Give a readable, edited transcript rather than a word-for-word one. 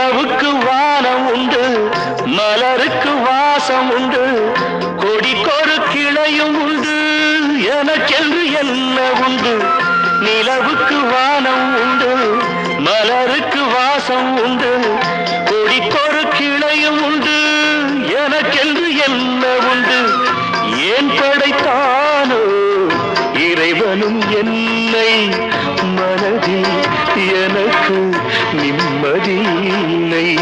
நிலவுக்கு வானம் உண்டு, மலருக்கு வாசம் உண்டு, கொடிக்கொரு கிளையும் உண்டு, எனக்கென்று என்ன உண்டு? நிலவுக்கு வானம் உண்டு, மலருக்கு வாசம் உண்டு, கொடிக்கொரு கிளையும் உண்டு, எனக்கென்று என்ன உண்டு? ஏன் படைத்தானோ இறைவனும் என்னை? மனதில் எனக்கு நிம்மதி இல்லை.